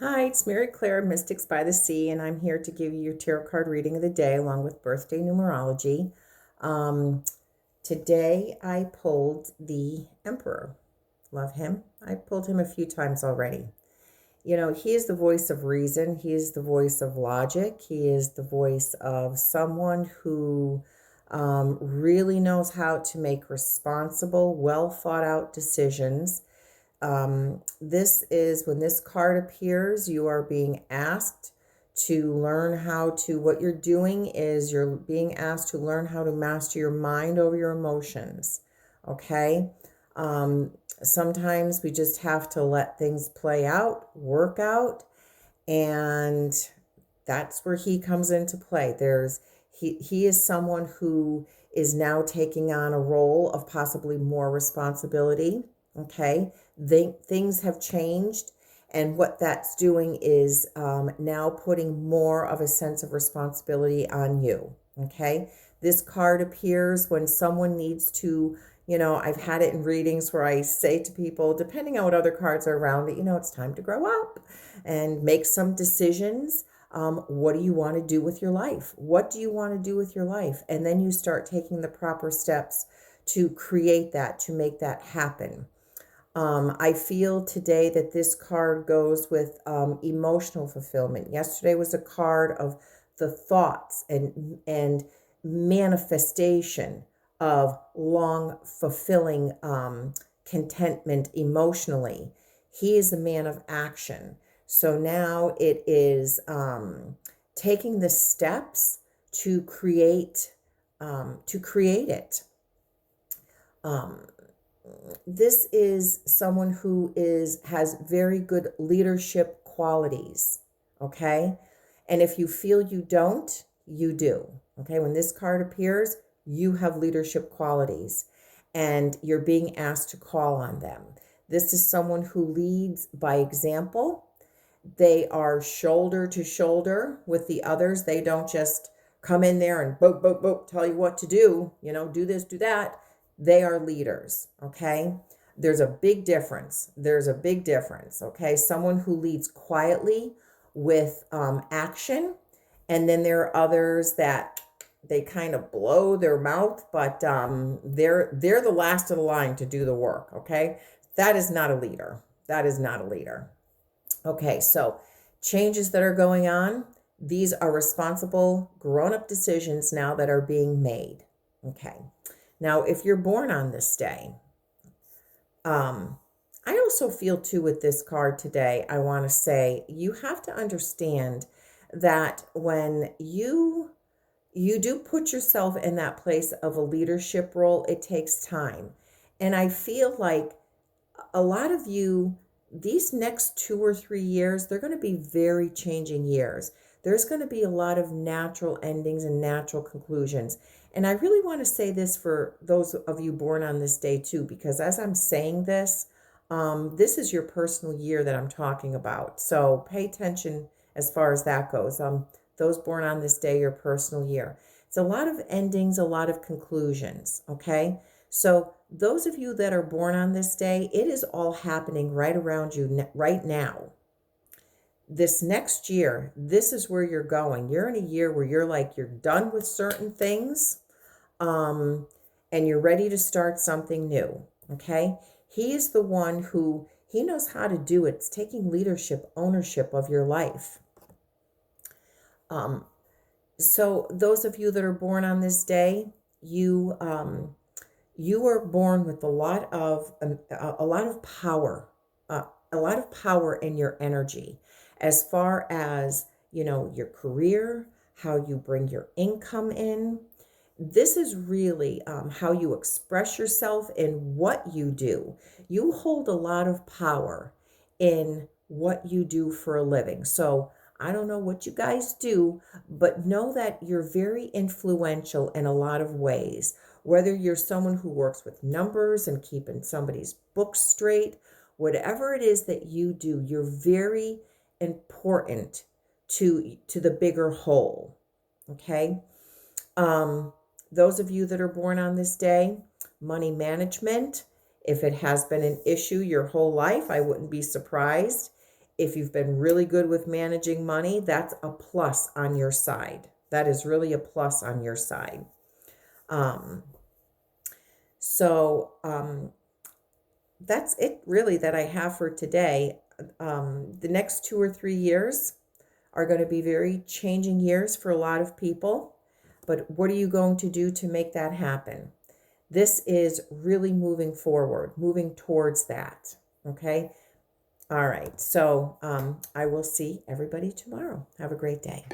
Hi, it's Mary Claire, Mystics by the Sea, and I'm here to give you your tarot card reading of the day along with birthday numerology. Um, Today I pulled the Emperor. Love him. I pulled him a few times already. You know, he is the voice of reason, he is the voice of logic, he is the voice of someone who really knows how to make responsible, well thought out decisions. This is when this card appears, you are being asked to learn how to, what you're doing is you're being asked to learn how to master your mind over your emotions. Okay. Um, Sometimes we just have to let things play out, work out, and that's where he comes into play. He is someone who is now taking on a role of possibly more responsibility. Okay, things have changed, and what that's doing is now putting more of a sense of responsibility on you. Okay, this card appears when someone needs to, I've had it in readings where I say to people, depending on what other cards are around, that, it's time to grow up and make some decisions. What do you want to do with your life? What do you want to do with your life? And then you start taking the proper steps to create that, to make that happen. I feel today that this card goes with emotional fulfillment. Yesterday was a card of the thoughts and manifestation of long fulfilling contentment emotionally. He is a man of action. So now it is taking the steps to create it. Um, this is someone who has very good leadership qualities. Okay, and if you feel you don't, you do. Okay, when this card appears, you have leadership qualities, and you're being asked to call on them. This is someone who leads by example. They are shoulder to shoulder with the others. They don't just come in there and boop, boop, boop, tell you what to do, do this, do that. They are leaders, okay? There's a big difference. There's a big difference, okay? Someone who leads quietly with action, and then there are others that they kind of blow their mouth, but they're the last of the line to do the work, okay? That is not a leader. That is not a leader. Okay, so changes that are going on, these are responsible, grown-up decisions now that are being made. Okay, now if you're born on this day, I also feel too with this card today, I want to say you have to understand that when you do put yourself in that place of a leadership role, it takes time. And I feel like a lot of you, these next 2 or 3 years, they're going to be very changing years. There's going to be a lot of natural endings and natural conclusions. And I really want to say this for those of you born on this day too, because as I'm saying this, this is your personal year that I'm talking about. So pay attention as far as that goes. Those born on this day, your personal year. It's a lot of endings, a lot of conclusions, okay? So those of you that are born on this day, it is all happening right around you right now. This next year, this is where you're going. You're in a year where you're done with certain things, and you're ready to start something new, okay? He is the one who, he knows how to do it. It's taking leadership, ownership of your life. So those of you that are born on this day, you were born with a lot of power, a lot of power in your energy, as far as your career, how you bring your income in. This is really how you express yourself in what you do. You hold a lot of power in what you do for a living. So I don't know what you guys do, but know that you're very influential in a lot of ways. Whether you're someone who works with numbers and keeping somebody's books straight, whatever it is that you do, you're very important to the bigger whole. Okay? Those of you that are born on this day, money management, if it has been an issue your whole life, I wouldn't be surprised if you've been really good with managing money, that's a plus on your side. That is really a plus on your side. So that's it really that I have for today. The next 2 or 3 years are going to be very changing years for a lot of people. But what are you going to do to make that happen? This is really moving forward, moving towards that. Okay. All right. So I will see everybody tomorrow. Have a great day.